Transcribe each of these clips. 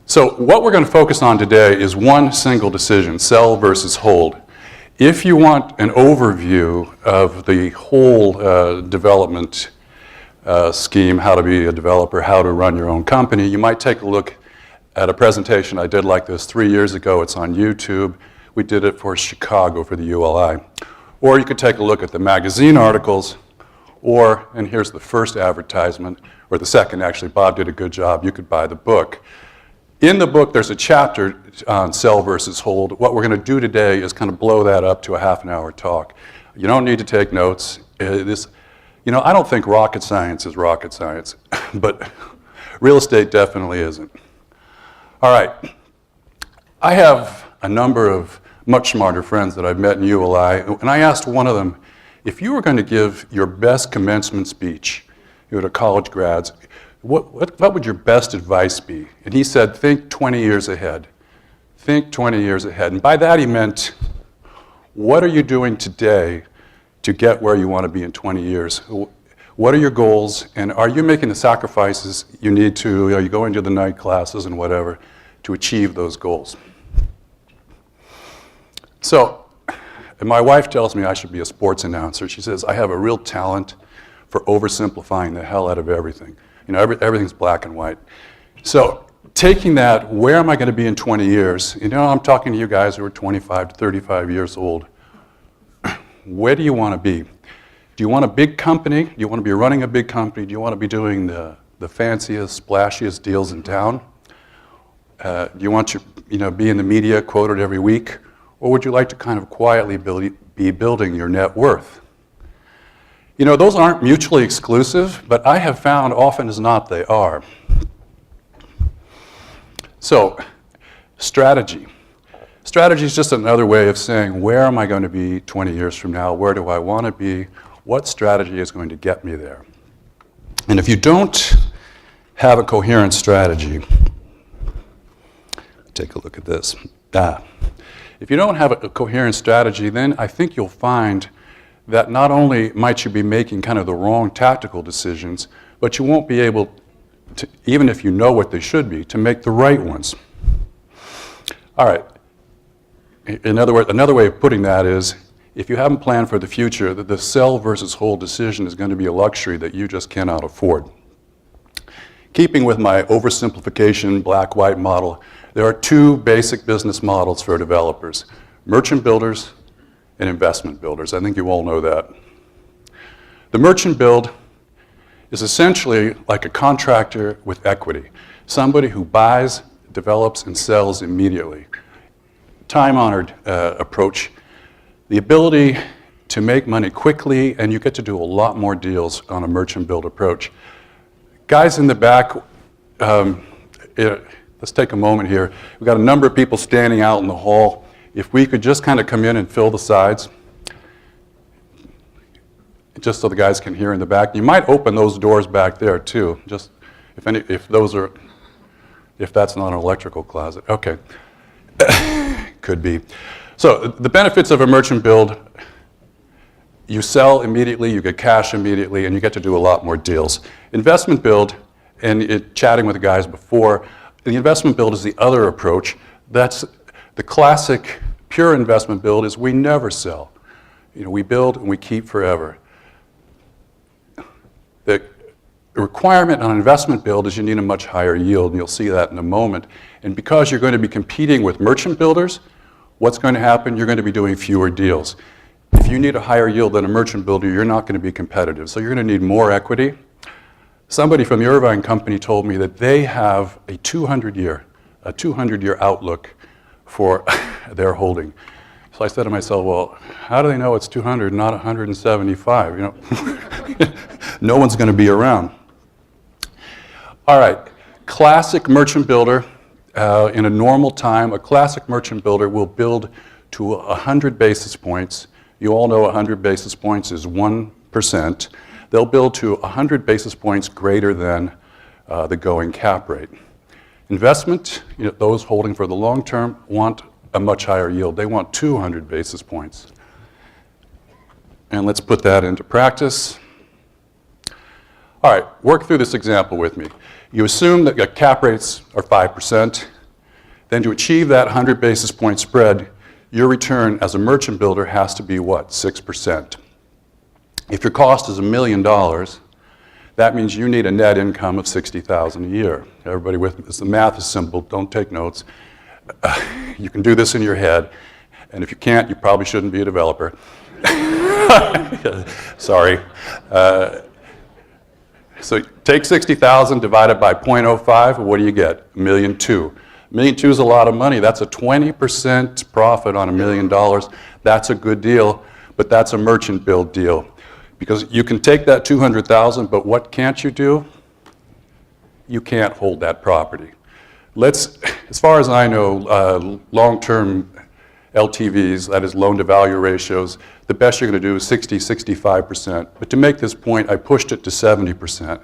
So what we're going to focus on today is one single decision, sell versus hold. If you want an overview of the whole development scheme, how to be a developer, how to run your own company, you might take a look at a presentation I did like this 3 years ago. It's on YouTube. We did it for Chicago for the ULI. Or you could take a look at the magazine articles, or, and here's the first advertisement, or the second actually, Bob did a good job, you could buy the book. In the book, there's a chapter on sell versus hold. What we're going to do today is kind of blow that up to a half-an-hour talk. You don't need to take notes. You know, I don't think rocket science is rocket science, but real estate definitely isn't. All right. I have a number of much smarter friends that I've met in ULI, and I asked one of them, if you were going to give your best commencement speech to college grads, what would your best advice be? And he said, think 20 years ahead. Think 20 years ahead. And by that he meant, what are you doing today to get where you want to be in 20 years? What are your goals? And are you making the sacrifices you need to, are you going to the night classes and whatever, to achieve those goals? So, and my wife tells me I should be a sports announcer. She says, I have a real talent for oversimplifying the hell out of everything. You know, everything's black and white. So taking that, where am I going to be in 20 years? You know, I'm talking to you guys who are 25 to 35 years old. Where do you want to be? Do you want a big company? Do you want to be running a big company? Do you want to be doing the fanciest, splashiest deals in town? Do you want to, be in the media, quoted every week? Or would you like to kind of quietly be building your net worth? You know, those aren't mutually exclusive, but I have found often as not they are. So, strategy. Strategy is just another way of saying, where am I going to be 20 years from now? Where do I want to be? What strategy is going to get me there? And if you don't have a coherent strategy, take a look at this. If you don't have a coherent strategy, then I think you'll find that not only might you be making kind of the wrong tactical decisions, but you won't be able to, even if you know what they should be, to make the right ones. All right. In other words, another way of putting that is, if you haven't planned for the future, the sell versus hold decision is going to be a luxury that you just cannot afford. Keeping with my oversimplification black-white model, there are two basic business models for developers: merchant builders and investment builders. I think you all know that. The merchant build is essentially like a contractor with equity, somebody who buys, develops, and sells immediately. Time-honored approach, the ability to make money quickly, and you get to do a lot more deals on a merchant build approach. Guys in the back, let's take a moment here. We've got a number of people standing out in the hall. If we could just kind of come in and fill the sides, just so the guys can hear in the back. You might open those doors back there too, just if that's not an electrical closet. Okay, could be. So the benefits of a merchant build: you sell immediately, you get cash immediately, and you get to do a lot more deals. Investment build, and chatting with the guys before, the investment build is the other approach. That's the classic pure investment build is we never sell. We build and we keep forever. The requirement on an investment build is you need a much higher yield, and you'll see that in a moment. And because you're going to be competing with merchant builders, what's going to happen? You're going to be doing fewer deals. If you need a higher yield than a merchant builder, you're not going to be competitive. So you're going to need more equity. Somebody from the Irvine company told me that they have a 200-year outlook for their holding. So I said to myself, well, how do they know it's 200, not 175? No one's going to be around. All right, classic merchant builder. In a normal time, a classic merchant builder will build to 100 basis points. You all know 100 basis points is 1%. They'll build to 100 basis points greater than the going cap rate. Investment, those holding for the long term want a much higher yield. They want 200 basis points. And let's put that into practice. All right, work through this example with me. You assume that cap rates are 5%. then to achieve that 100 basis point spread, your return as a merchant builder has to be what? 6%. If your cost is $1 million, that means you need a net income of $60,000 a year. Everybody with me? The math is simple. Don't take notes. You can do this in your head, and if you can't, you probably shouldn't be a developer. Sorry. So take 60,000 divided by 0.05, what do you get? $1.2 million. $1.2 million is a lot of money. That's a 20% profit on $1 million. That's a good deal, but that's a merchant build deal. Because you can take that 200,000, but what can't you do? You can't hold that property. As far as I know, long-term LTVs, that is loan-to-value ratios, the best you're going to do is 60, 65%. But to make this point, I pushed it to 70%.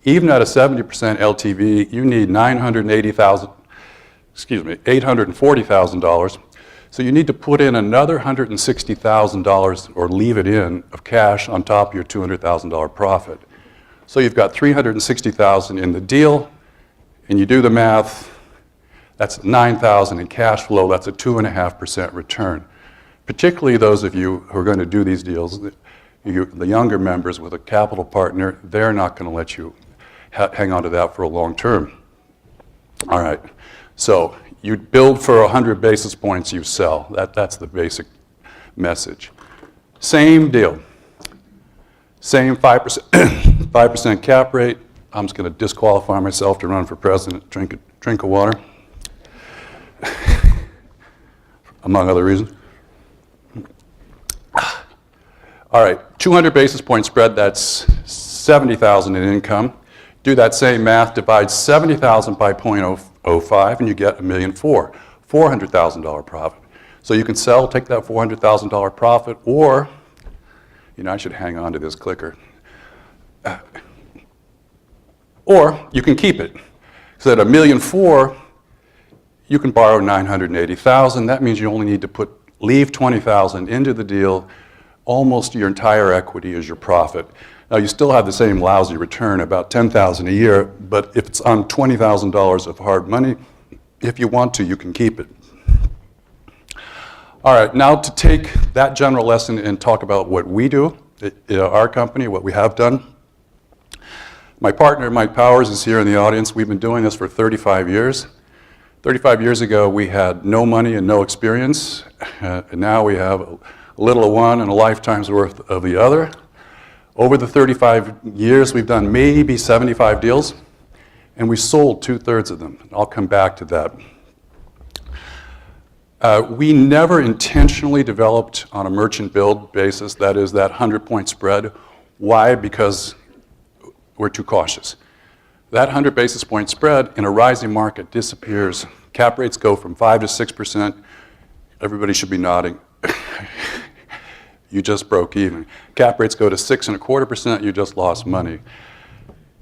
Even at a 70% LTV, you need $840,000. So you need to put in another $160,000 or leave it in of cash on top of your $200,000 profit. So you've got $360,000 in the deal, and you do the math, that's $9,000 in cash flow, that's a 2.5% return. Particularly those of you who are going to do these deals, the younger members with a capital partner, they're not going to let you hang on to that for a long term. All right, so you build for 100 basis points, you sell. That's the basic message. Same deal. Same 5%, 5% cap rate. I'm just going to disqualify myself to run for president, drink of water, among other reasons. All right, 200 basis point spread, that's $70,000 in income. Do that same math, divide 70,000 by 0.05, and you get $1.4 million, $400,000 profit. So you can sell, take that $400,000 profit, or, I should hang on to this clicker. Or you can keep it. So at $1.4 million, you can borrow $980,000. That means you only need to leave $20,000 into the deal. Almost your entire equity is your profit. Now you still have the same lousy return, about $10,000 a year, but if it's on $20,000 of hard money, if you want to, you can keep it. All right, now to take that general lesson and talk about what we do at our company, what we have done. My partner, Mike Powers, is here in the audience. We've been doing this for 35 years. 35 years ago, we had no money and no experience, and now we have a little of one and a lifetime's worth of the other. Over the 35 years, we've done maybe 75 deals, and we sold 2/3 of them. I'll come back to that. We never intentionally developed on a merchant build basis, that is that 100-point spread. Why? Because we're too cautious. That 100 basis point spread in a rising market disappears. Cap rates go from 5 to 6%. Everybody should be nodding. You just broke even. Cap rates go to 6.25%, you just lost money.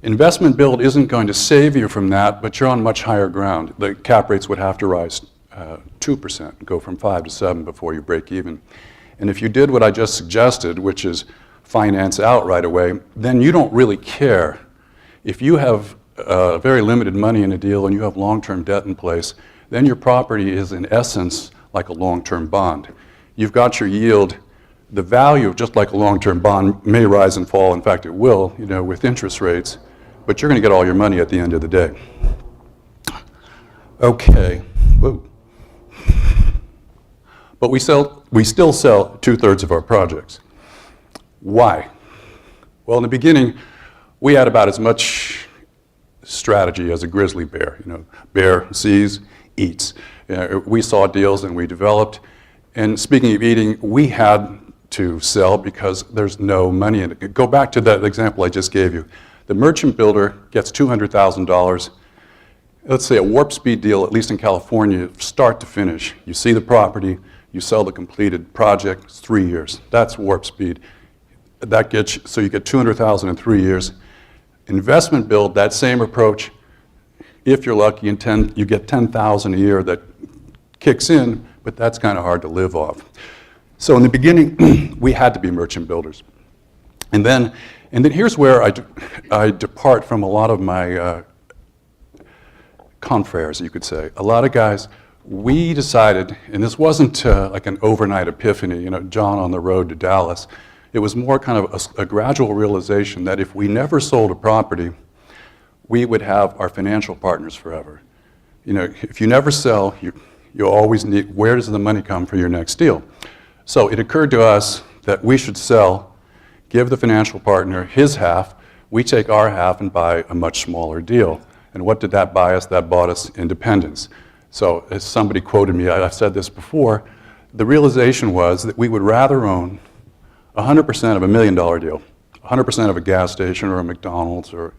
Investment build isn't going to save you from that, but you're on much higher ground. The cap rates would have to rise 2%, go from 5 to 7 before you break even. And if you did what I just suggested, which is finance out right away, then you don't really care. If you have very limited money in a deal and you have long-term debt in place, then your property is in essence like a long-term bond. You've got your yield. The value, just like a long-term bond, may rise and fall. In fact, it will, with interest rates, but you're going to get all your money at the end of the day. Okay. Whoa. But we still sell 2/3 of our projects. Why? Well, in the beginning, we had about as much strategy as a grizzly bear. Bear sees, eats. We saw deals and we developed. And speaking of eating, we had to sell because there's no money in it. Go back to that example I just gave you. The merchant builder gets $200,000. Let's say a warp speed deal, at least in California, start to finish. You see the property, you sell the completed project, it's 3 years. That's warp speed. That gets you, so you get $200,000 in 3 years. Investment build, that same approach. If you're lucky, you get $10,000 a year that kicks in, but that's kind of hard to live off. So in the beginning, we had to be merchant builders. And then here's where I depart from a lot of my confreres, you could say. A lot of guys, we decided, and this wasn't like an overnight epiphany, John on the road to Dallas. It was more kind of a gradual realization that if we never sold a property, we would have our financial partners forever. If you never sell, you always need, where does the money come for your next deal? So it occurred to us that we should sell, give the financial partner his half, we take our half and buy a much smaller deal. And what did that buy us? That bought us independence. So as somebody quoted me, I've said this before, the realization was that we would rather own 100% of $1 million deal, 100% of a gas station or a McDonald's or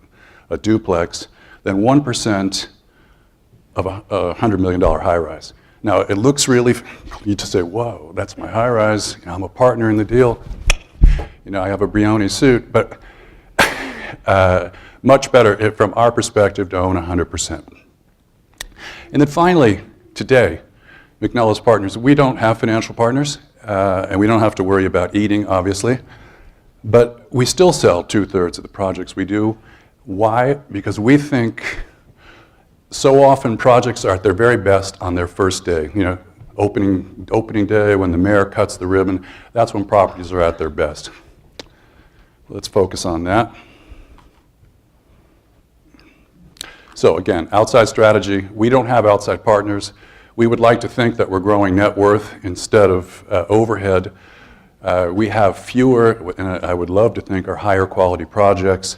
a duplex, than 1% of a $100 million high-rise. Now, it looks really, you just say, whoa, that's my high-rise, I'm a partner in the deal, I have a Brioni suit, but much better from our perspective to own 100%. And then finally, today, McNellis Partners, we don't have financial partners, and we don't have to worry about eating, obviously, but we still sell 2/3 of the projects we do. Why? Because we think so often projects are at their very best on their first day. Opening day when the mayor cuts the ribbon, that's when properties are at their best. Let's focus on that. So again, outside strategy, we don't have outside partners. We would like to think that we're growing net worth instead of overhead. We have fewer, and I would love to think, are higher quality projects,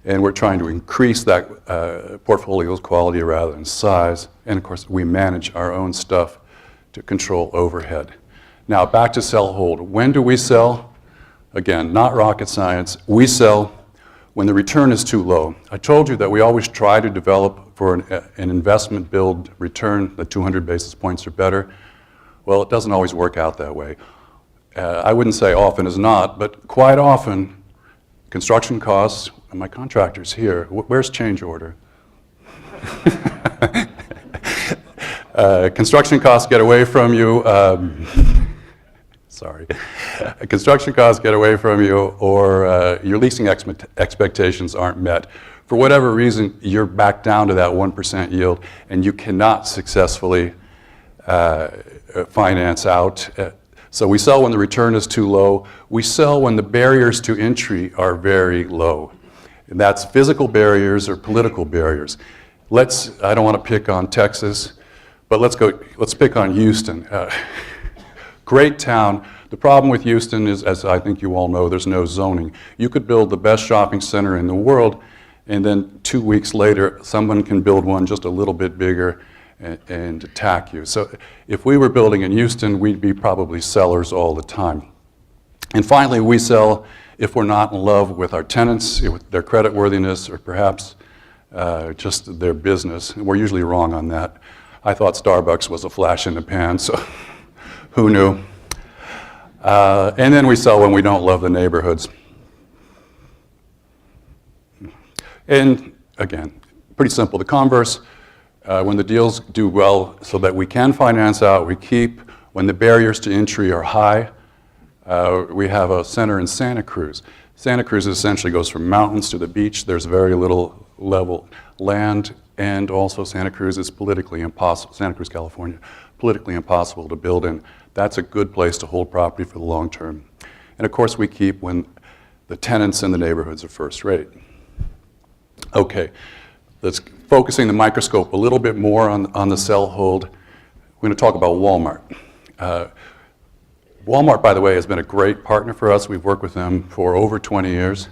and we're trying to increase that portfolio's quality rather than size. And of course, we manage our own stuff to control overhead. Now, back to sell hold. When do we sell? Again, not rocket science. We sell when the return is too low. I told you that we always try to develop for an investment build return that 200 basis points or better. Well, it doesn't always work out that way. I wouldn't say often is not, but quite often, construction costs, and my contractor's here. Where's change order? Construction costs get away from you. Sorry. Construction costs get away from you, or your leasing expectations aren't met. For whatever reason, you're back down to that 1% yield, and you cannot successfully finance out. So we sell when the return is too low. We sell when the barriers to entry are very low. And that's physical barriers or political barriers. I don't want to pick on Texas, but let's pick on Houston. Great town. The problem with Houston is, as I think you all know, there's no zoning. You could build the best shopping center in the world, and then 2 weeks later, someone can build one just a little bit bigger and attack you. So if we were building in Houston, we'd be probably sellers all the time. And finally, we sell if we're not in love with our tenants, with their creditworthiness, or perhaps just their business. And we're usually wrong on that. I thought Starbucks was a flash in the pan, so who knew? And then we sell when we don't love the neighborhoods. And again, pretty simple. The converse, when the deals do well so that we can finance out, we keep. When the barriers to entry are high, we have a center in Santa Cruz. Santa Cruz essentially goes from mountains to the beach. There's very little level land, and also Santa Cruz is politically impossible, Santa Cruz, California, politically impossible to build in. That's a good place to hold property for the long term. And of course, we keep when the tenants in the neighborhoods are first rate. Okay, let's focusing the microscope a little bit more on the sell hold. We're going to talk about Walmart. Walmart, by the way, has been a great partner for us. We've worked with them for over 20 years.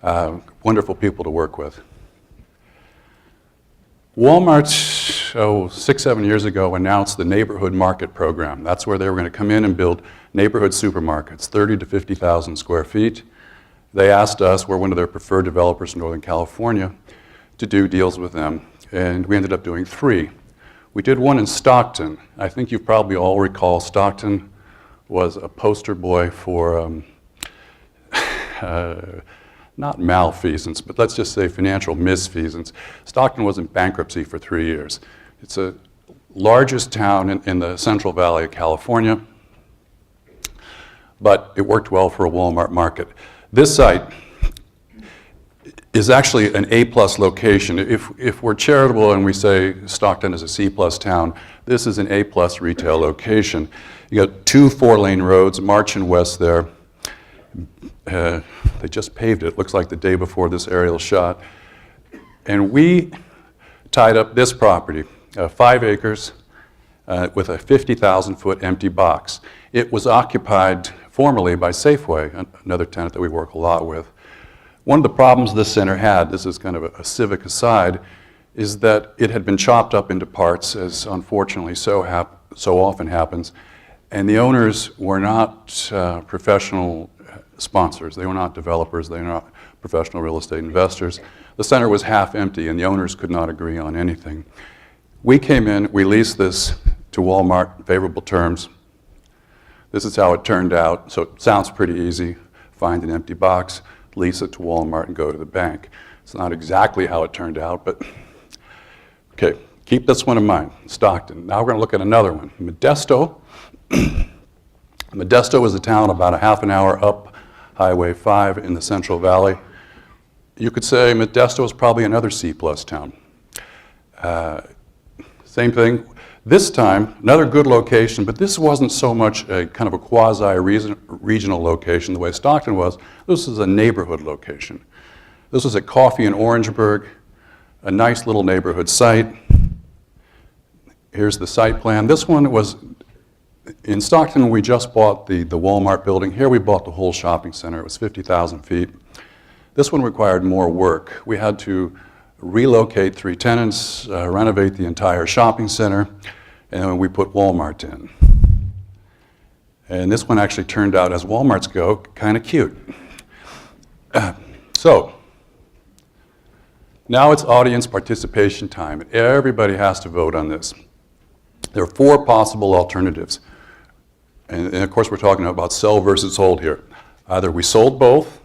Wonderful people to work with. Walmart, 6-7 years ago, announced the Neighborhood Market Program. That's where they were going to come in and build neighborhood supermarkets, 30 to 50,000 square feet. They asked us, we're one of their preferred developers in Northern California, to do deals with them. And we ended up doing 3. We did one in Stockton. I think you probably all recall Stockton was a poster boy for not malfeasance, but let's just say financial misfeasance. Stockton was in bankruptcy for 3 years. It's the largest town in the Central Valley of California, but it worked well for a Walmart market. This site, is actually an A-plus location. If we're charitable and we say Stockton is a C-plus town, this is an A-plus retail location. You got 2 4-lane roads marching west there. They just paved it. Looks like the day before this aerial shot. And we tied up this property, 5 acres, with a 50,000-foot empty box. It was occupied formerly by Safeway, another tenant that we work a lot with. One of the problems this center had, this is kind of a civic aside, is that it had been chopped up into parts, as unfortunately so often happens, and the owners were not professional sponsors. They were not developers. They were not professional real estate investors. The center was half empty, and the owners could not agree on anything. We came in, we leased this to Walmart, favorable terms. This is how it turned out. So it sounds pretty easy. Find an empty box, lease it to Walmart, and go to the bank. It's not exactly how it turned out, but okay, keep this one in mind, Stockton. Now we're going to look at another one, Modesto. Modesto is a town about a half an hour up Highway 5 in the Central Valley. You could say Modesto is probably another C-plus town. Same thing. This time, another good location, but this wasn't so much a kind of a quasi-regional location the way Stockton was. This is a neighborhood location. This was at Coffee in Orangeburg, a nice little neighborhood site. Here's the site plan. This one was, in Stockton, we just bought the Walmart building. Here we bought the whole shopping center. It was 50,000 feet. This one required more work. We had to relocate 3 tenants, renovate the entire shopping center, and we put Walmart in. And this one actually turned out, as Walmarts go, kind of cute. So, now it's audience participation time. Everybody has to vote on this. There are 4 possible alternatives. And of course, we're talking about sell versus hold here. Either we sold both,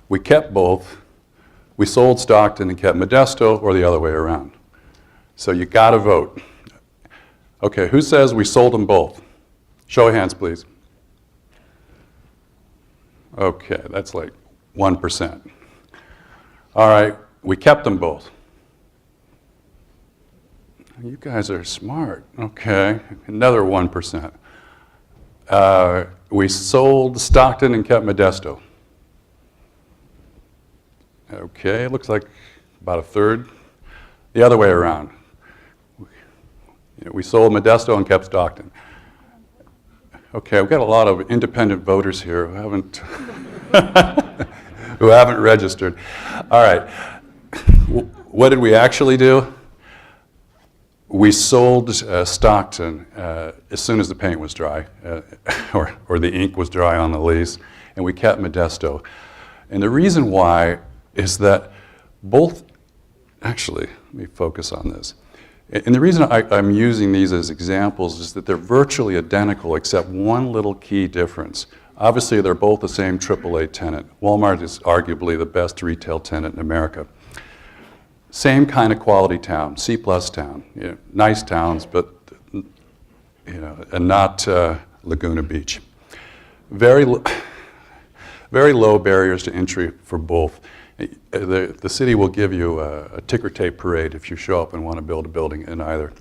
we kept both, we sold Stockton and kept Modesto, or the other way around. So you got to vote. Okay, who says we sold them both? Show of hands, please. Okay, that's like 1%. All right, we kept them both. You guys are smart. Okay, another 1%. We sold Stockton and kept Modesto. Okay, it looks like about a third. The other way around. We sold Modesto and kept Stockton. Okay, we've got a lot of independent voters here who haven't who haven't registered. All right, what did we actually do? We sold Stockton as soon as the paint was dry, or the ink was dry on the lease, and we kept Modesto. And the reason why is that both, actually, let me focus on this. And the reason I'm using these as examples is that they're virtually identical except one little key difference. Obviously, they're both the same AAA tenant. Walmart is arguably the best retail tenant in America. Same kind of quality town, C-plus town. Nice towns, but and not Laguna Beach. Very low barriers to entry for both. The city will give you a ticker tape parade if you show up and want to build a building in either.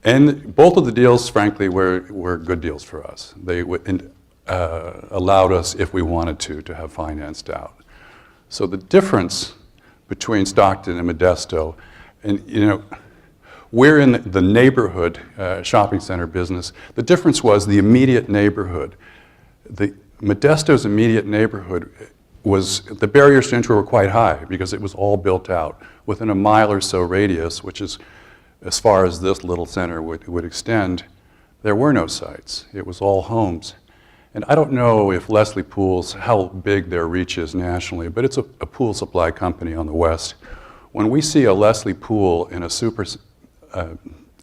And both of the deals, frankly, were good deals for us. They allowed us, if we wanted to have financed out. So the difference between Stockton and Modesto, and we're in the neighborhood shopping center business. The difference was the immediate neighborhood. Modesto's immediate neighborhood the barriers to entry were quite high because it was all built out. Within a mile or so radius, which is as far as this little center would extend, there were no sites. It was all homes. And I don't know if Leslie Pools, how big their reach is nationally, but it's a pool supply company on the west. When we see a Leslie Pool in a super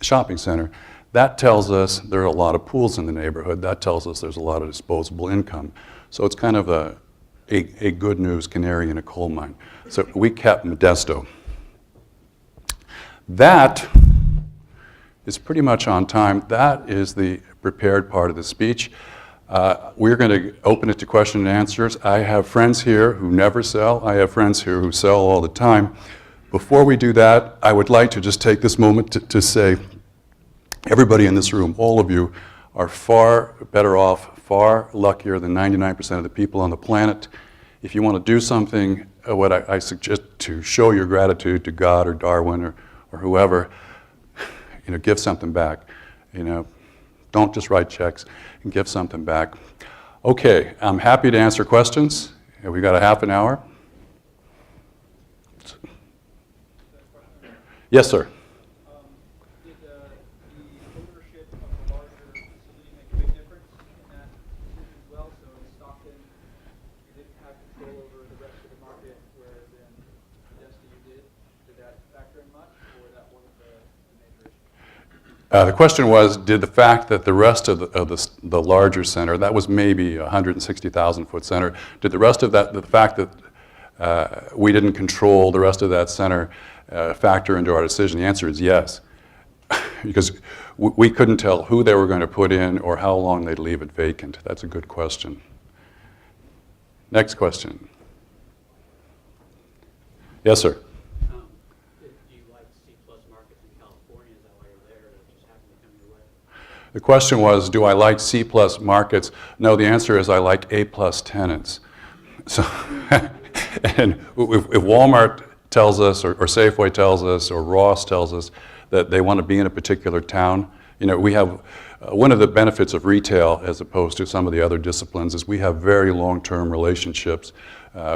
shopping center, that tells us there are a lot of pools in the neighborhood. That tells us there's a lot of disposable income. So it's kind of a good news canary in a coal mine. So we kept Modesto. That is pretty much on time. That is the prepared part of the speech. We're going to open it to question and answers. I have friends here who never sell. I have friends here who sell all the time. Before we do that, I would like to just take this moment to say, everybody in this room, all of you, are far better off, far luckier than 99% of the people on the planet. If you want to do something, what I suggest to show your gratitude to God or Darwin or whoever, give something back. Don't just write checks and give something back. Okay, I'm happy to answer questions. We've got a half an hour. Yes, sir. Did the ownership of the larger facility make a big difference in that decision as well? So in Stockton, you didn't have control over the rest of the market, whereas in Odessa you did. Did that factor in much, or that wasn't the major issue? The question was, did the fact that the rest of the larger center, that was maybe a 160,000 foot center, did the rest of that, the fact that we didn't control the rest of that center factor into our decision? The answer is yes, because we couldn't tell who they were going to put in or how long they'd leave it vacant. That's a good question. Next question. Yes, sir. Do you like C-plus markets in California? Is that why you're there? That just happened to come your way? The question was, do I like C-plus markets? No, the answer is I like A-plus tenants. So, and if Walmart tells us, or Safeway tells us, or Ross tells us that they want to be in a particular town, we have, one of the benefits of retail as opposed to some of the other disciplines is we have very long-term relationships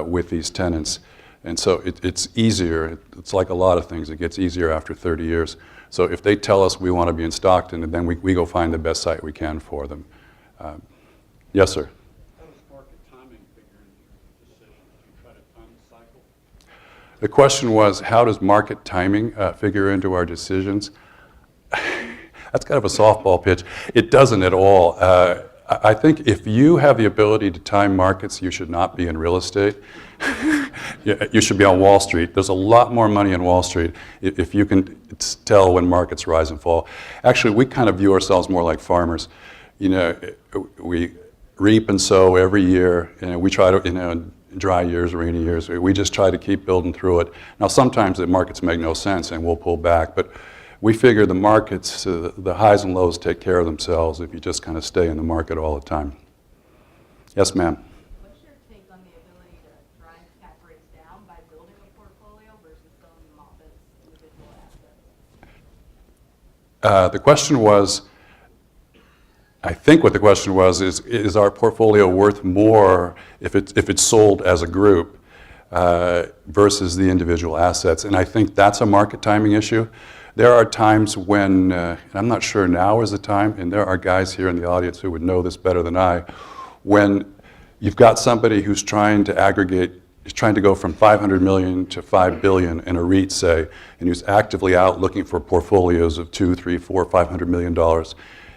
with these tenants. And so it's easier. It's like a lot of things. It gets easier after 30 years. So if they tell us we want to be in Stockton, and then we go find the best site we can for them. Yes, sir. How does market timing figure into your decision? Do you try to time the cycle? The question was, how does market timing figure into our decisions? That's kind of a softball pitch. It doesn't at all. I think if you have the ability to time markets, you should not be in real estate. You should be on Wall Street. There's a lot more money on Wall Street if you can tell when markets rise and fall. Actually, we kind of view ourselves more like farmers. We reap and sow every year, and we try to, dry years, rainy years, we just try to keep building through it. Now, sometimes the markets make no sense, and we'll pull back, but we figure the markets, the highs and lows take care of themselves if you just kind of stay in the market all the time. Yes, ma'am. What's your take on the ability to drive cap rates down by building a portfolio versus selling them off as individual assets? The question was, I think what the question was is our portfolio worth more if it's sold as a group versus the individual assets? And I think that's a market timing issue. There are times when, and I'm not sure now is the time, and there are guys here in the audience who would know this better than I, when you've got somebody who's trying to aggregate, is trying to go from 500 million to 5 billion in a REIT, say, and who's actively out looking for portfolios of 2, 3, 4, 500 million dollars,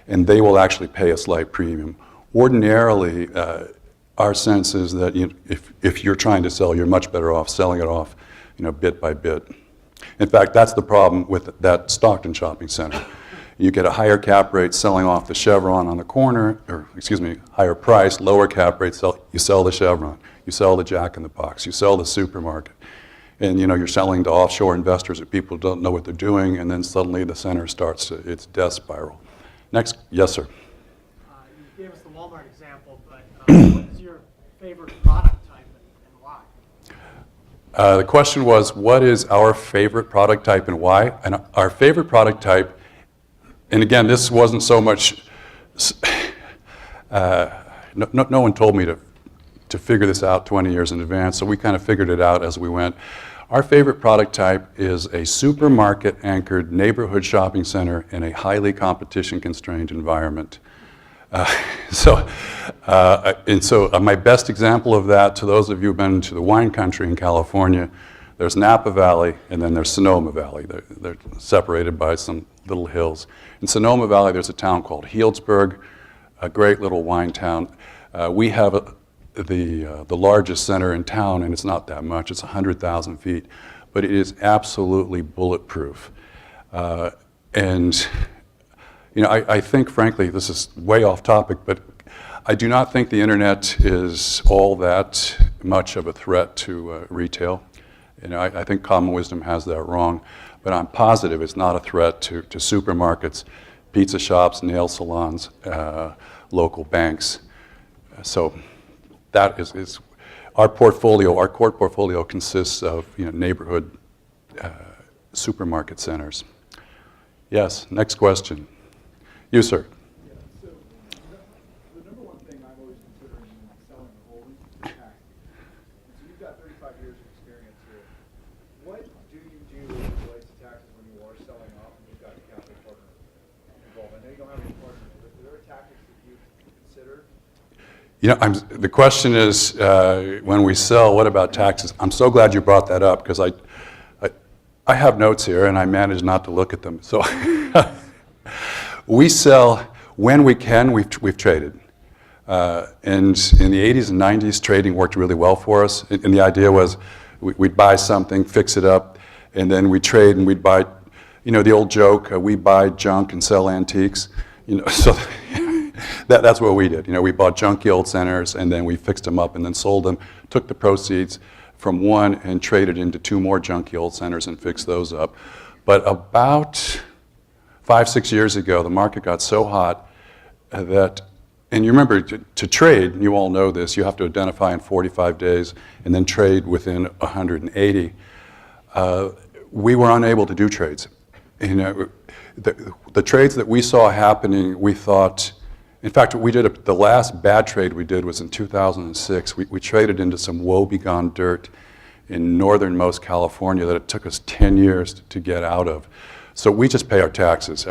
and they will actually pay a slight premium. Ordinarily, our sense is that if you're trying to sell, you're much better off selling it off, bit by bit. In fact, that's the problem with that Stockton shopping center. You get a higher cap rate selling off the Chevron on the corner, or excuse me, higher price, lower cap rate, you sell the Chevron, you sell the Jack in the Box, you sell the supermarket. And you're selling to offshore investors that people don't know what they're doing, and then suddenly the center starts its death spiral. Next, yes, sir. You gave us the Walmart example, but what is your favorite product type and why? The question was, what is our favorite product type and why? And our favorite product type, and again, this wasn't so much, no one told me to figure this out 20 years in advance, so we kind of figured it out as we went. Our favorite product type is a supermarket-anchored neighborhood shopping center in a highly competition-constrained environment. So my best example of that, to those of you who've been to the wine country in California, there's Napa Valley and then there's Sonoma Valley. They're separated by some little hills. In Sonoma Valley, there's a town called Healdsburg, a great little wine town. We have the largest center in town, and it's not that much. It's 100,000 feet, but it is absolutely bulletproof. I think, frankly, this is way off topic, but I do not think the internet is all that much of a threat to retail. I think common wisdom has that wrong, but I'm positive it's not a threat to supermarkets, pizza shops, nail salons, local banks. So that is our portfolio. Our core portfolio consists of neighborhood supermarket centers. Yes, next question. You, sir. Yeah, so the number one thing I'm always considering when selling or holding is tax. And so you've got 35 years of experience here. What do you do as it relates to taxes when you are selling off and you've got a capital partner involved? I know you don't have any partners, but are there tactics that you consider? The question is, when we sell, what about taxes? I'm so glad you brought that up because I have notes here and I manage not to look at them. So we sell when we can. We've traded, and in the 80s and 90s, trading worked really well for us. And the idea was we'd buy something, fix it up, and then we'd trade and we'd buy. The old joke: we buy junk and sell antiques. So that's what we did. We bought junky old centers and then we fixed them up and then sold them. Took the proceeds from one and traded into two more junky old centers and fixed those up. But about 5-6 years ago, the market got so hot that, and you remember to trade, you all know this, you have to identify in 45 days and then trade within 180. We were unable to do trades. The trades that we saw happening, we thought, in fact, the last bad trade we did was in 2006. We traded into some woebegone dirt in northernmost California that it took us 10 years to get out of. So we just pay our taxes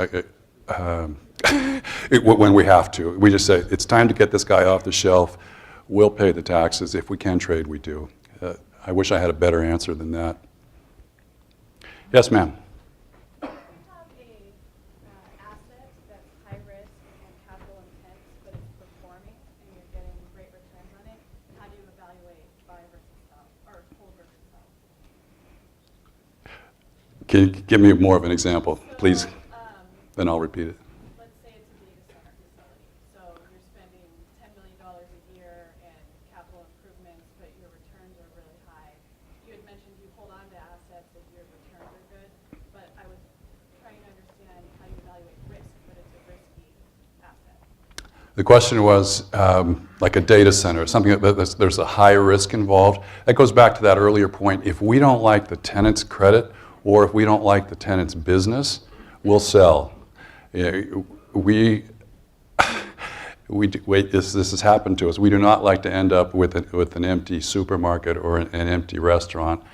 when we have to. We just say, it's time to get this guy off the shelf. We'll pay the taxes. If we can trade, we do. I wish I had a better answer than that. Yes, ma'am. Asset that's high risk and capital intense, but it's performing and you're getting great returns on it, how do you evaluate buy versus sell, or hold versus sell? Can you give me more of an example, please? Um, Then I'll repeat it. Let's say it's a data center facility. So you're spending $10 million a year in capital improvements, but your returns are really high. You had mentioned you hold on to assets if your returns are good, but I was trying to understand how you evaluate risk, but it's a risky asset. The question was like a data center, something that there's a high risk involved. That goes back to that earlier point. If we don't like the tenant's credit or if we don't like the tenant's business, we'll sell. This has happened to us. We do not like to end up with an empty supermarket or an empty restaurant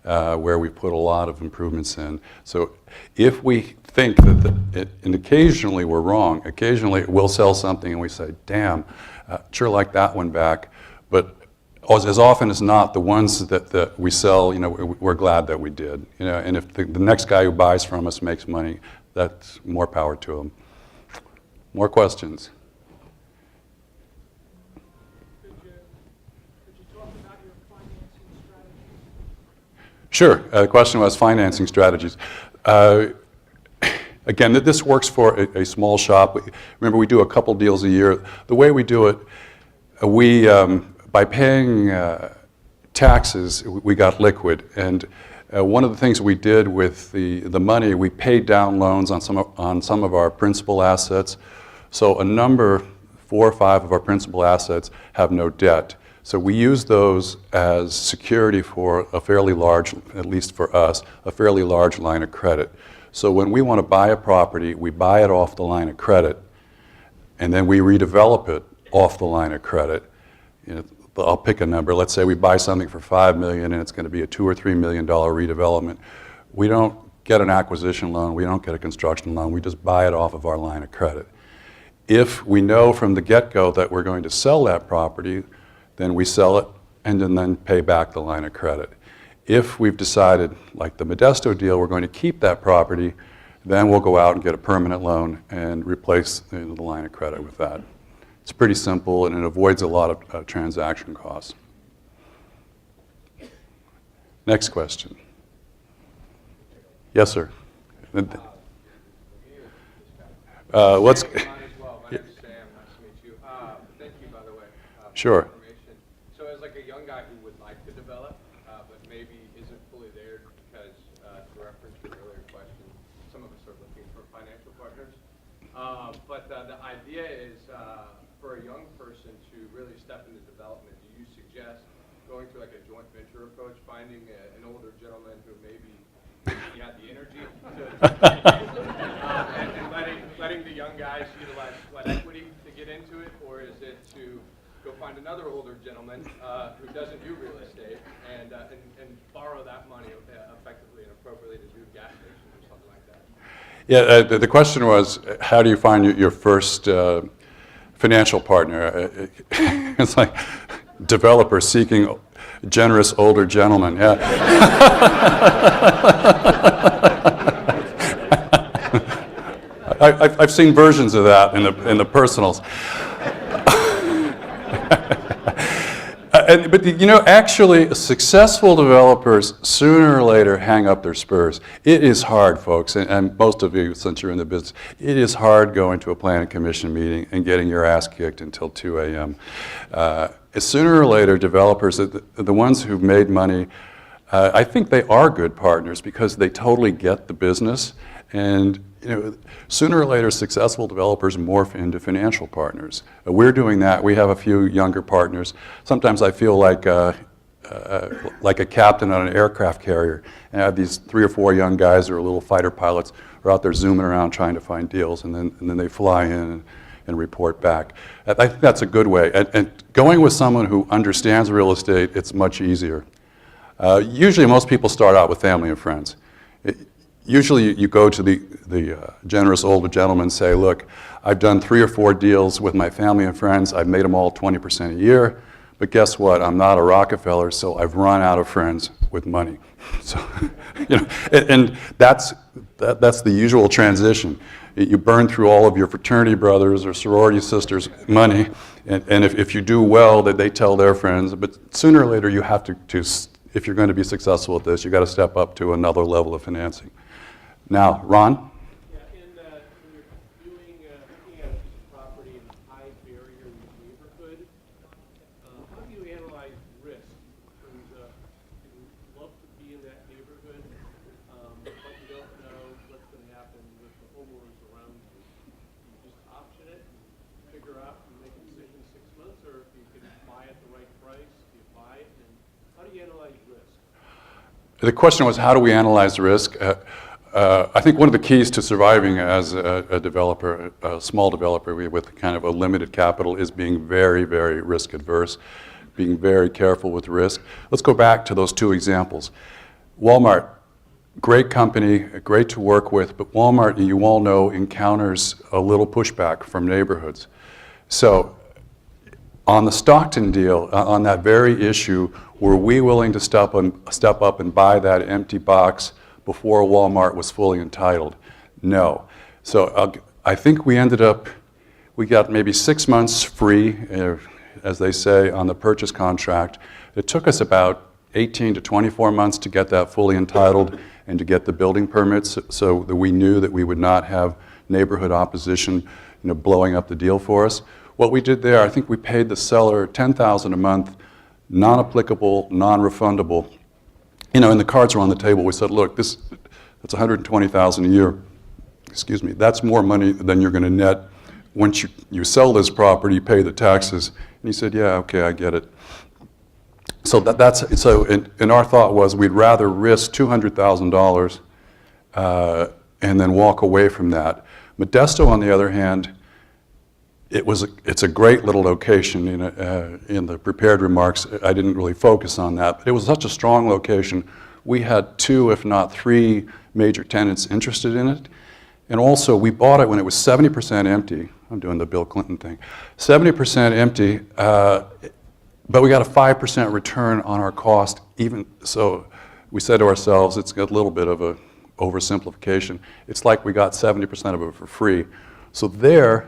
where we put a lot of improvements in. So if we think that, and occasionally we're wrong, occasionally we'll sell something and we say, damn, sure like that one back. But as often as not, the ones that we sell, we're glad that we did. And if the next guy who buys from us makes money, that's more power to him. More questions? Could you talk about your financing strategy? Sure. The question was financing strategies. Again, this works for a small shop. Remember, we do a couple deals a year. The way we do it, by paying taxes, we got liquid. And one of the things we did with the money, we paid down loans on some of our principal assets. So 4 or 5 of our principal assets have no debt. So we use those as security for a fairly large, at least for us, a fairly large line of credit. So when we want to buy a property, we buy it off the line of credit, and then we redevelop it off the line of credit. I'll pick a number. Let's say we buy something for $5 million, and it's going to be a $2 or $3 million redevelopment. We don't get an acquisition loan. We don't get a construction loan. We just buy it off of our line of credit. If we know from the get-go that we're going to sell that property, then we sell it and then pay back the line of credit. If we've decided, like the Modesto deal, we're going to keep that property, then we'll go out and get a permanent loan and replace the line of credit with that. It's pretty simple, and it avoids a lot of transaction costs. Next question. Yes, sir. Let's. My name is Sam. Nice to meet you. Sure. information. So as like a young guy who would like to develop, but maybe isn't fully there because, to reference your earlier question, some of us are looking for financial partners. But the idea is for a young person to really step into development, do you suggest going to like a joint venture approach, finding an older gentleman who maybe he had the energy to and letting the young guys utilize sweat equity to get into it, or is it to go find another older gentleman who doesn't do real estate and borrow that money effectively and appropriately to do gas stations or something like that? Yeah, the question was, how do you find your first financial partner? It's like developer seeking generous older gentleman. Yeah. I've seen versions of that in the personals. But you know, actually, successful developers sooner or later hang up their spurs. It is hard, folks, and most of you, since you're in the business, it is hard going to a planning commission meeting and getting your ass kicked until 2 a.m. Sooner or later, developers, the ones who've made money, I think they are good partners because they totally get the business. And you know, sooner or later, successful developers morph into financial partners. We're doing that. We have a few younger partners. Sometimes I feel like a captain on an aircraft carrier, and I have these 3 or 4 young guys who are little fighter pilots who are out there zooming around trying to find deals, and then they fly in and report back. I think that's a good way. And going with someone who understands real estate, it's much easier. Usually, most people start out with family and friends. Usually you go to the generous older gentleman and say, look, I've done 3 or 4 deals with my family and friends. I've made them all 20% a year. But guess what? I'm not a Rockefeller, so I've run out of friends with money. So, you know, and that's the usual transition. You burn through all of your fraternity brothers or sorority sisters' money, and if you do well, that they tell their friends. But sooner or later, you have to if you're going to be successful at this, you got to step up to another level of financing. Now, Ron? Yeah, when you're looking at a piece of property in a high barrier neighborhood, how do you analyze risk? You love to be in that neighborhood, but you don't know what's going to happen with the homeowners around you. You just option it, figure out, and make a decision in 6 months, or if you can buy at the right price, you buy it, and how do you analyze risk? The question was, how do we analyze risk? I think one of the keys to surviving as a developer, a small developer with kind of a limited capital, is being very, very risk adverse, being very careful with risk. Let's go back to those 2 examples. Walmart, great company, great to work with, but Walmart, you all know, encounters a little pushback from neighborhoods. So on the Stockton deal, on that very issue, were we willing to step up and buy that empty box before Walmart was fully entitled? No. So I think we got maybe 6 months free, as they say, on the purchase contract. It took us about 18 to 24 months to get that fully entitled and to get the building permits, so that we knew that we would not have neighborhood opposition, blowing up the deal for us. What we did there, I think we paid the seller $10,000 a month, non-applicable, non-refundable. And the cards were on the table. We said, look, that's $120,000 a year. Excuse me. That's more money than you're going to net once you sell this property, pay the taxes. And he said, yeah, okay, I get it. So and our thought was we'd rather risk $200,000 and then walk away from that. Modesto, on the other hand, it's a great little location. In the prepared remarks, I didn't really focus on that, but it was such a strong location. We had 2, if not 3, major tenants interested in it. And also, we bought it when it was 70% empty. I'm doing the Bill Clinton thing. 70% empty, but we got a 5% return on our cost. Even so, we said to ourselves, it's a little bit of a oversimplification. It's like we got 70% of it for free. So there,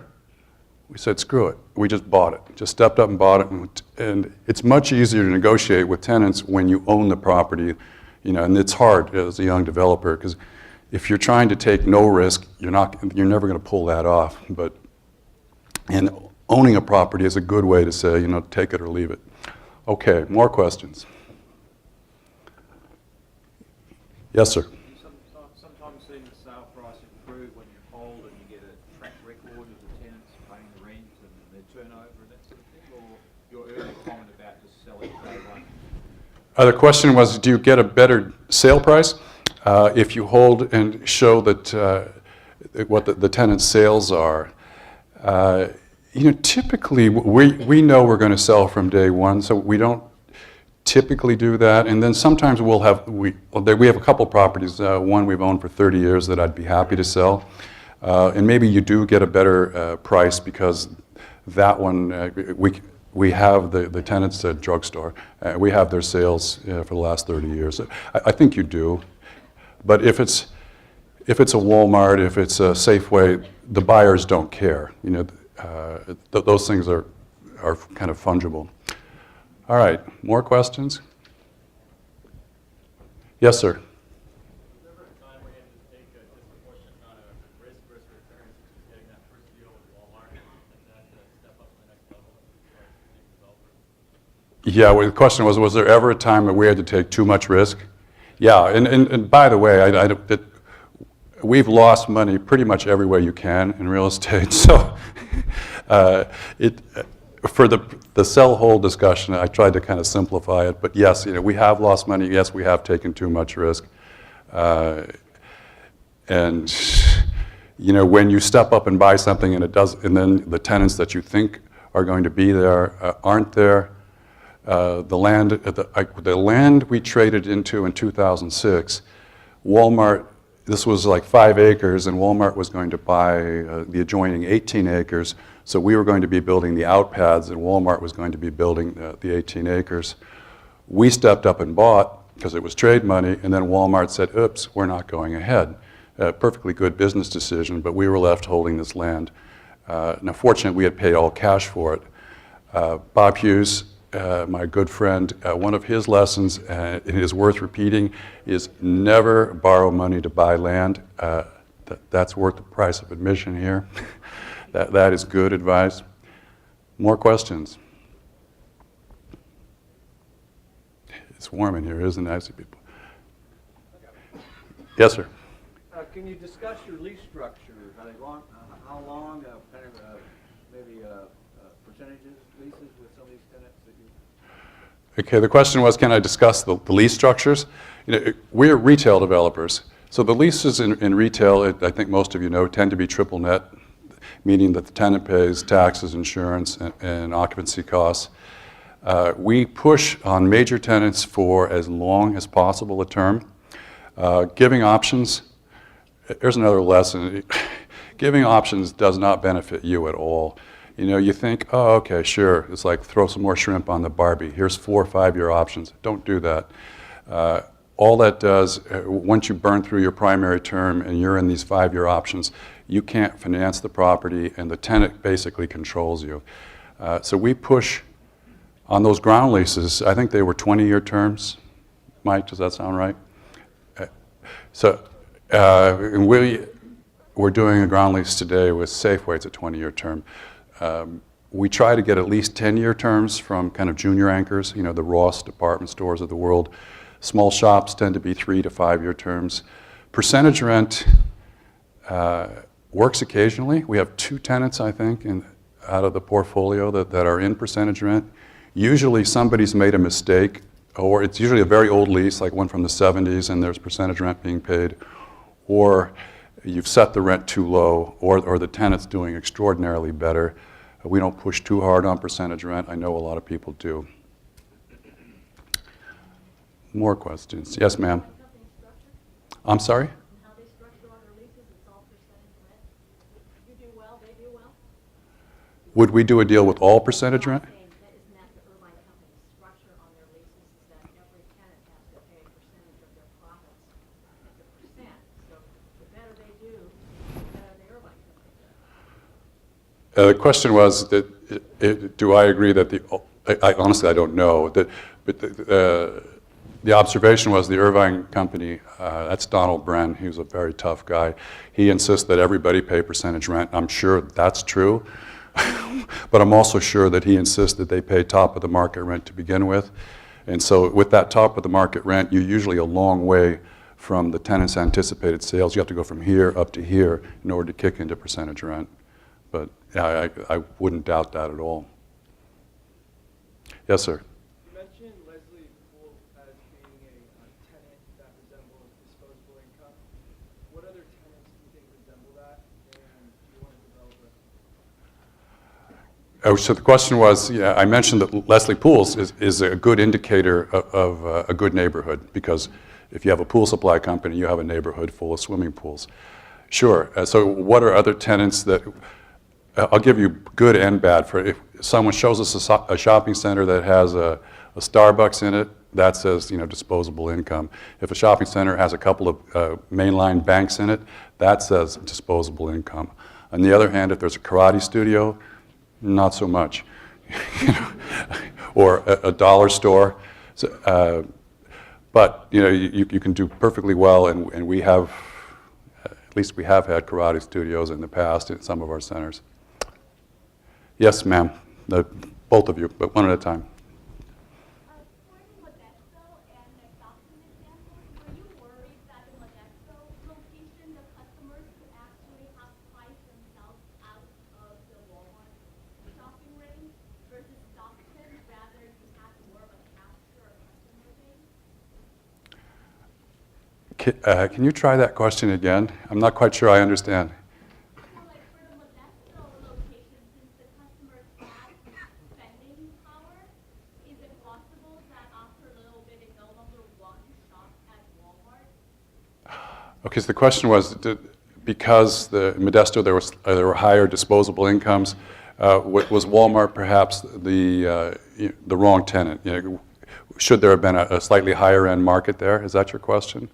we said, screw it. We just bought it. Just stepped up and bought it. And it's much easier to negotiate with tenants when you own the property, and it's hard as a young developer, because if you're trying to take no risk, you're never going to pull that off. And owning a property is a good way to say, you know, take it or leave it. Okay, more questions? Yes, sir. Sometimes seeing the sale price improve when you hold and you get a track record of the tenants paying the rent and their turnover and that sort of thing, or your earlier comment about just selling day one? The question was, do you get a better sale price if you hold and show that what the tenant's sales are? You know, typically we know we're going to sell from day one, so we don't typically do that. And then sometimes we have a couple properties. One we've owned for 30 years that I'd be happy to sell, and maybe you do get a better price because that one we have the tenants at drugstore. We have their sales for the last 30 years. I think you do, but if it's a Walmart, if it's a Safeway, the buyers don't care. You know, those things are kind of fungible. All right, more questions? Yes, sir. Was there ever a time where you had to take a disproportionate amount of risk versus return, such as getting that first deal with Walmart and that step up to the next level as a developer? Yeah, well, the question was there ever a time that we had to take too much risk? Yeah, and by the way, we've lost money pretty much every way you can in real estate. So for the sell-hold discussion, I tried to kind of simplify it. But yes, you know, we have lost money. Yes, we have taken too much risk. And you know, when you step up and buy something and and then the tenants that you think are going to be there aren't there. The land we traded into in 2006, Walmart. This was like 5 acres, and Walmart was going to buy the adjoining 18 acres. So we were going to be building the outpads, and Walmart was going to be building the 18 acres. We stepped up and bought because it was trade money, and then Walmart said, oops, we're not going ahead. Perfectly good business decision, but we were left holding this land. Now, fortunately, we had paid all cash for it. Bob Hughes, my good friend, one of his lessons, and it is worth repeating, is never borrow money to buy land. That's worth the price of admission here. That is good advice. More questions? It's warm in here, isn't it? I see people. Yes, sir. Can you discuss your lease structure? Are they long? How long? Kind of maybe percentages leases with some of these tenants that you. Okay. The question was, can I discuss the lease structures? You know, we're retail developers, so the leases in retail, I think most of you know, tend to be triple net, meaning that the tenant pays taxes, insurance, and occupancy costs. We push on major tenants for as long as possible a term. Giving options, here's another lesson. Giving options does not benefit you at all. You know, you think, oh, okay, sure. It's like throw some more shrimp on the Barbie. Here's 4 or 5 year options. Don't do that. All that does, once you burn through your primary term and you're in these 5 year options, you can't finance the property and the tenant basically controls you. So we push on those ground leases. I think they were 20-year terms. Mike, does that sound right? So we're doing a ground lease today with Safeway. It's a 20-year term. We try to get at least 10-year terms from kind of junior anchors, you know, the Ross department stores of the world. Small shops tend to be 3 to 5 year terms. Percentage rent works occasionally. We have 2 tenants, I think, out of the portfolio that are in percentage rent. Usually somebody's made a mistake, or it's usually a very old lease, like one from the 70s, and there's percentage rent being paid, or you've set the rent too low, or the tenant's doing extraordinarily better. We don't push too hard on percentage rent. I know a lot of people do. More questions? Yes, ma'am. I'm sorry? How they structure all their leases, it's all percentage rent. You do well, they do well. Would we do a deal with all percentage rent? Isn't that the Irvine Company's structure on their leases, is that every tenant has to pay a percentage of their profits as a percent. So the better they do, the better the Irvine Company does. The question was, do I agree that honestly, I don't know. The observation was the Irvine Company, that's Donald Bren, he was a very tough guy. He insists that everybody pay percentage rent. I'm sure that's true. but I'm also sure that he insists that they pay top of the market rent to begin with. And so with that top of the market rent, you're usually a long way from the tenant's anticipated sales. You have to go from here up to here in order to kick into percentage rent. But yeah, I wouldn't doubt that at all. Yes, sir. You mentioned Leslie Pool as being a tenant that resembles disposable income. What other tenants do you think resemble that, and do you want to develop it? Oh, so the question was, yeah, I mentioned that Leslie Pools is a good indicator of a good neighborhood, because if you have a pool supply company, you have a neighborhood full of swimming pools. Sure. So what are other tenants that, I'll give you good and bad. For if someone shows us a shopping center that has a Starbucks in it, that says, you know, disposable income. If a shopping center has a couple of mainline banks in it, that says disposable income. On the other hand, if there's a karate studio, not so much. Or a dollar store. So, but you know, you can do perfectly well, and we have, at least we have had karate studios in the past in some of our centers. Yes, ma'am. Both of you, but one at a time. For Modesto and the Stockton examples, were you worried that in Modesto location, the customers could actually have priced themselves out of the Walmart shopping range versus Stockton, rather you had more of a capture or customer base? Can you try that question again? I'm not quite sure I understand. So like for the Modesto location, since the customers have spending power, is it possible that after a little bit they no longer want to shop at Walmart? Okay, so the question was, because in Modesto there were higher disposable incomes, was Walmart perhaps the wrong tenant? You know, should there have been a slightly higher end market there? Is that your question?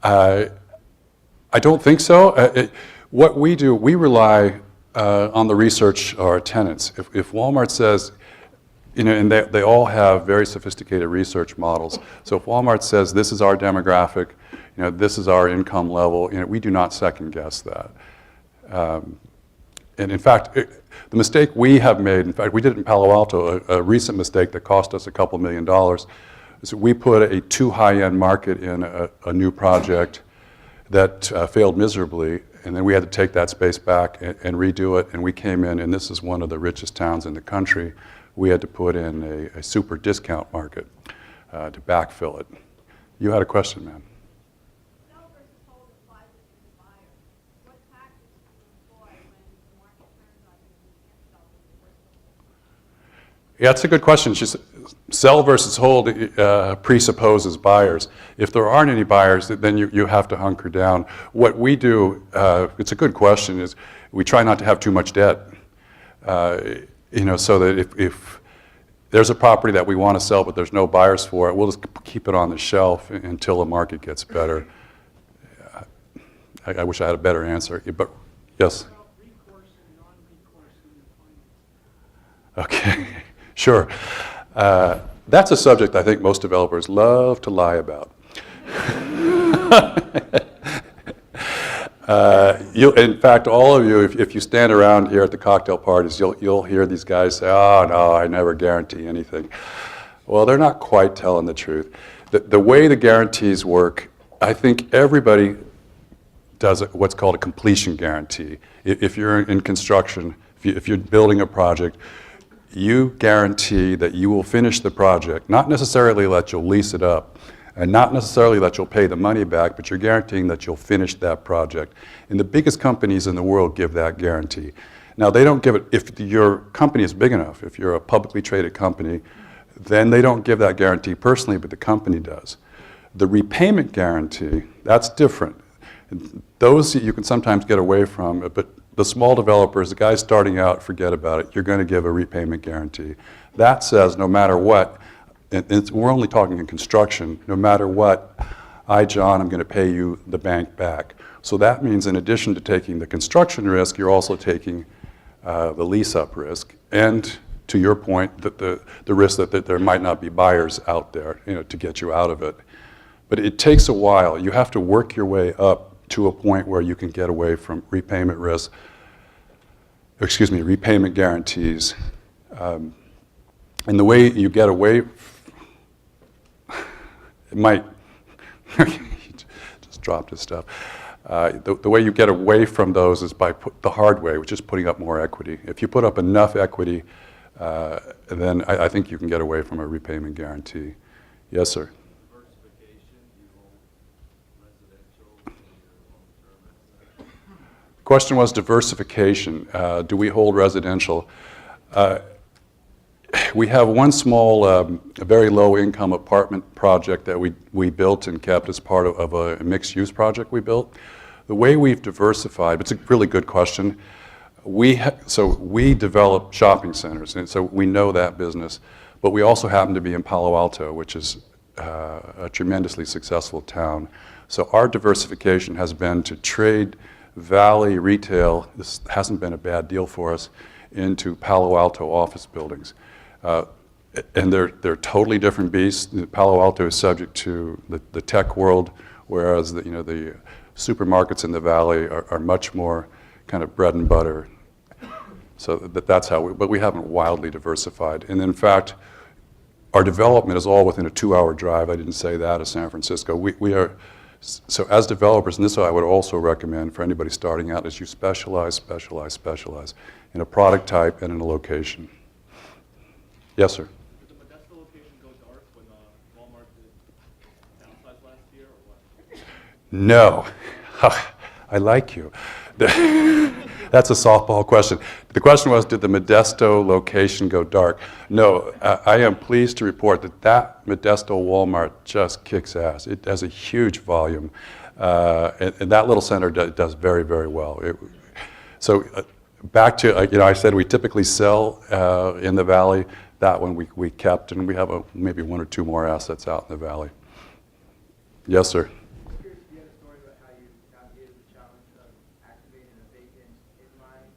I don't think so. What we do, we rely on the research of our tenants. If Walmart says, you know, and they all have very sophisticated research models. So if Walmart says this is our demographic, you know, this is our income level, you know, we do not second guess that. And in fact, the mistake we have made, in fact, we did it in Palo Alto, a recent mistake that cost us a couple $1 million, is that we put a too high-end market in a new project that failed miserably, and then we had to take that space back and redo it, and we came in, and this is one of the richest towns in the country. We had to put in a super discount market to backfill it. You had a question, ma'am. Sell versus hold applies to the buyer. What tactics do you employ when the market turns on you and you can't sell in the first place? Yeah, that's a good question. Sell versus hold presupposes buyers. If there aren't any buyers, then you have to hunker down. What we do, it's a good question, is we try not to have too much debt. You know, so that if there's a property that we want to sell but there's no buyers for it, we'll just keep it on the shelf until the market gets better. I wish I had a better answer, but yes? Recourse and non-recourse in your finance. Okay, sure. That's a subject I think most developers love to lie about. In fact, all of you, if you stand around here at the cocktail parties, you'll hear these guys say, "Oh no, I never guarantee anything." Well, they're not quite telling the truth. The way the guarantees work, I think everybody does what's called a completion guarantee. If you're in construction, if you're building a project, you guarantee that you will finish the project, not necessarily that you'll lease it up, and not necessarily that you'll pay the money back, but you're guaranteeing that you'll finish that project. And the biggest companies in the world give that guarantee. Now, they don't give it, if your company is big enough, if you're a publicly traded company, then they don't give that guarantee personally, but the company does. The repayment guarantee, that's different. Those you can sometimes get away from, but the small developers, the guys starting out, forget about it. You're going to give a repayment guarantee. That says no matter what, and we're only talking in construction, no matter what, John, I'm going to pay you the bank back. So that means in addition to taking the construction risk, you're also taking the lease-up risk. And to your point, that the risk that there might not be buyers out there, you know, to get you out of it. But it takes a while. You have to work your way up to a point where you can get away from repayment risk. excuse me, repayment guarantees. And the way you get away, it might, just dropped his stuff. The way you get away from those is by the hard way, which is putting up more equity. If you put up enough equity, then I think you can get away from a repayment guarantee. Yes, sir. The question was diversification. Do we hold residential? We have one small, very low-income apartment project that we built and kept as part of a mixed-use project we built. The way we've diversified, it's a really good question. So we develop shopping centers, and so we know that business. But we also happen to be in Palo Alto, which is a tremendously successful town. So our diversification has been to trade Valley retail, this hasn't been a bad deal for us, into Palo Alto office buildings. And they're totally different beasts. Palo Alto is subject to the tech world, whereas the supermarkets in the Valley are much more kind of bread and butter. So that's how but we haven't wildly diversified. And in fact, our development is all within a 2-hour drive. I didn't say that, of San Francisco. We are, so as developers, and this I would also recommend for anybody starting out, is you specialize in a product type and in a location. Yes, sir. Did the Modesto location go dark when Walmart did downsize last year, or what? No. I like you. That's a softball question. The question was, did the Modesto location go dark? No. I am pleased to report that Modesto Walmart just kicks ass. It has a huge volume. And that little center does very, very well. So back to, I said we typically sell in the Valley. That one we kept, and we have maybe 1 or 2 more assets out in the Valley. Yes, sir. I'm curious if you had a story about how you navigated the challenge of activating a vacant inline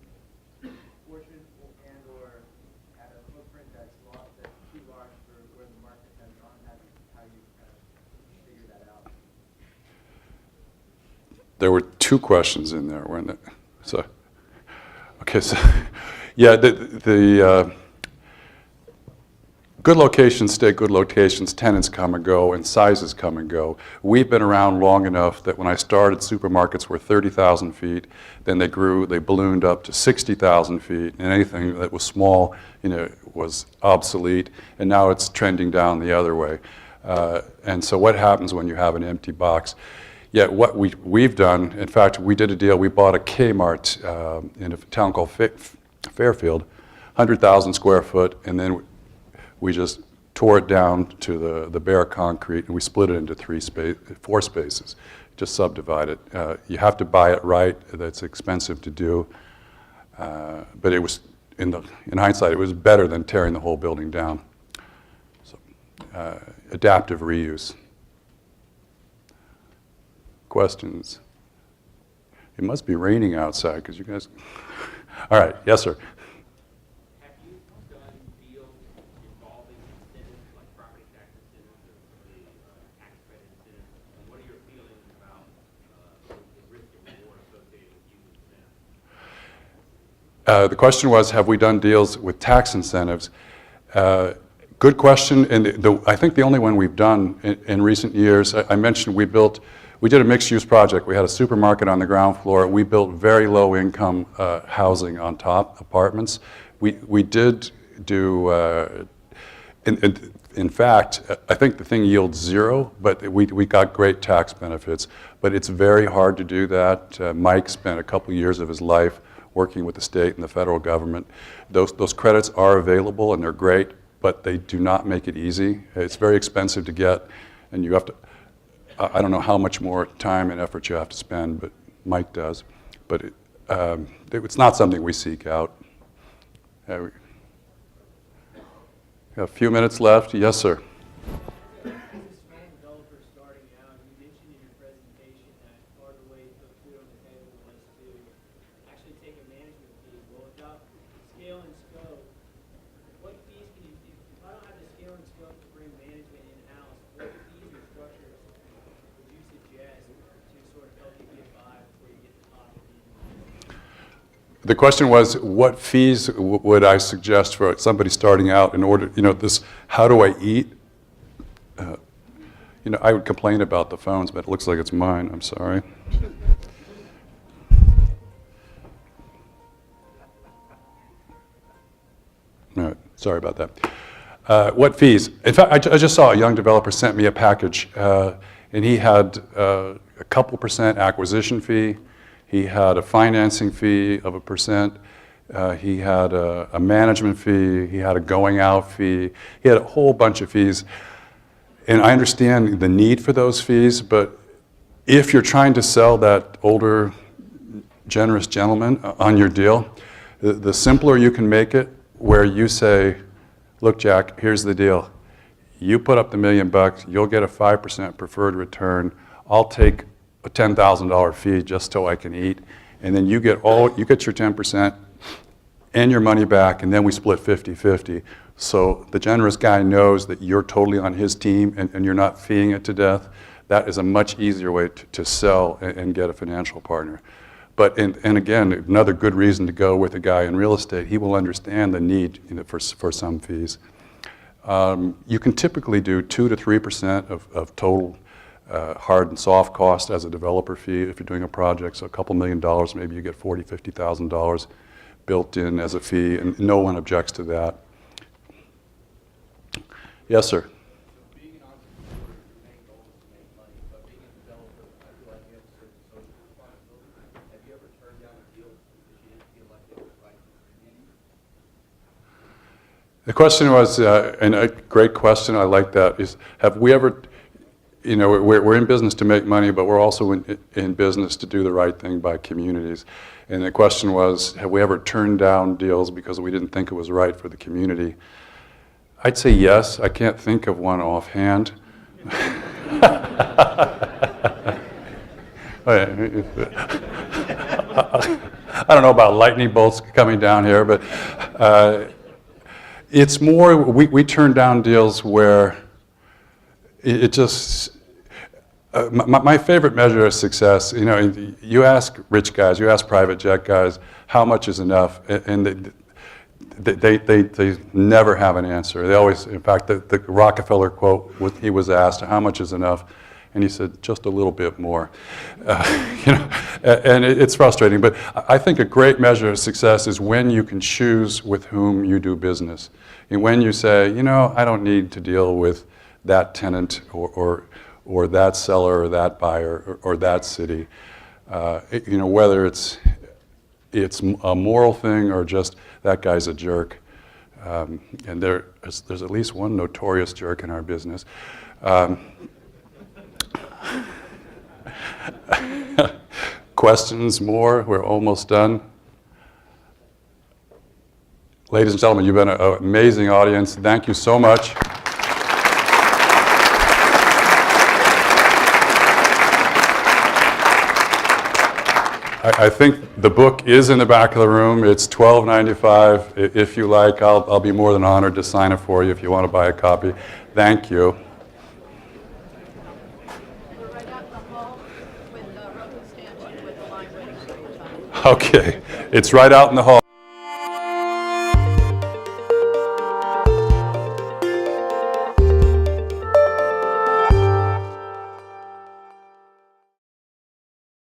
portion and/or at a footprint that's too large for where the market has gone. How you kind of figure that out. There were 2 questions in there, weren't there? So, okay, so yeah, the good locations stay good locations, tenants come and go, and sizes come and go. We've been around long enough that when I started, supermarkets were 30,000 feet, then they ballooned up to 60,000 feet, and anything that was small, was obsolete, and now it's trending down the other way. And so what happens when you have an empty box? Yeah, what we've done, in fact, we did a deal, we bought a Kmart in a town called Fairfield, 100,000 square foot, and then we just tore it down to the bare concrete, and we split it into 4 spaces, just subdivide it. You have to buy it right. That's expensive to do. But it was, in hindsight, it was better than tearing the whole building down. So, adaptive reuse. Questions? It must be raining outside, because you guys... All right, yes, sir. Have you done deals involving incentives like property tax incentives or the tax credit incentives? And what are your feelings about the risk and reward associated with using them? The question was, have we done deals with tax incentives? Good question, and I think the only one we've done in recent years, I mentioned we did a mixed-use project. We had a supermarket on the ground floor. We built very low-income housing on top, apartments. We did do, in fact, I think the thing yields 0, but we got great tax benefits. But it's very hard to do that. Mike spent a couple years of his life working with the state and the federal government. Those credits are available, and they're great, but they do not make it easy. It's very expensive to get, and you have to, I don't know how much more time and effort you have to spend, but Mike does. But it's not something we seek out. We have a few minutes left. Yes, sir. As a small developer starting out, you mentioned in your presentation that part of the way to put food on the table was to actually take a management fee. Well, without scale and scope, what fees can you, if I don't have the scale and scope to bring management in-house, what fees or structures would you suggest to sort of help you get by before you get to the top of the The question was, what fees would I suggest for somebody starting out in order, this, how do I eat? I would complain about the phones, but it looks like it's mine. I'm sorry. All right, sorry about that. What fees? In fact, I just saw a young developer sent me a package, and he had a couple % acquisition fee. He had a financing fee of 1%. He had a management fee. He had a going out fee. He had a whole bunch of fees. And I understand the need for those fees, but if you're trying to sell that older, generous gentleman on your deal, the simpler you can make it, where you say, look, Jack, here's the deal. You put up the $1 million, you'll get a 5% preferred return. I'll take a $10,000 fee just so I can eat, and then you get your 10% and your money back, and then we split 50-50. So the generous guy knows that you're totally on his team and you're not feeing it to death. That is a much easier way to sell and get a financial partner. But, and again, another good reason to go with a guy in real estate, he will understand the need for some fees. You can typically do 2 to 3% of total hard and soft cost as a developer fee if you're doing a project. So a couple $1 million, maybe you get $40,000, $50,000 built in as a fee, and no one objects to that. Yes, sir. Being an entrepreneur, your main goal is to make money, but being a developer, I feel like you have a certain social responsibility. Have you ever turned down a deal because you didn't feel like it was right for the community? The question was, and a great question, I like that, is have we ever, we're in business to make money, but we're also in business to do the right thing by communities. And the question was, have we ever turned down deals because we didn't think it was right for the community? I'd say yes. I can't think of one offhand. I don't know about lightning bolts coming down here, but it's more, we turn down deals where it just, my favorite measure of success, you ask rich guys, you ask private jet guys, how much is enough? And they never have an answer. They always, in fact, the Rockefeller quote, he was asked, how much is enough? And he said, just a little bit more. And it's frustrating, but I think a great measure of success is when you can choose with whom you do business. And when you say, I don't need to deal with that tenant or that seller or that buyer or that city. Whether it's a moral thing or just that guy's a jerk. And there's at least one notorious jerk in our business. Questions more? We're almost done. Ladies and gentlemen, you've been an amazing audience. Thank you so much. I think the book is in the back of the room. It's $12.95. If you like, I'll be more than honored to sign it for you if you want to buy a copy. Thank you. We're right out in the hall with the rubber stanchion with the line waiting for you. Okay, it's right out in the hall.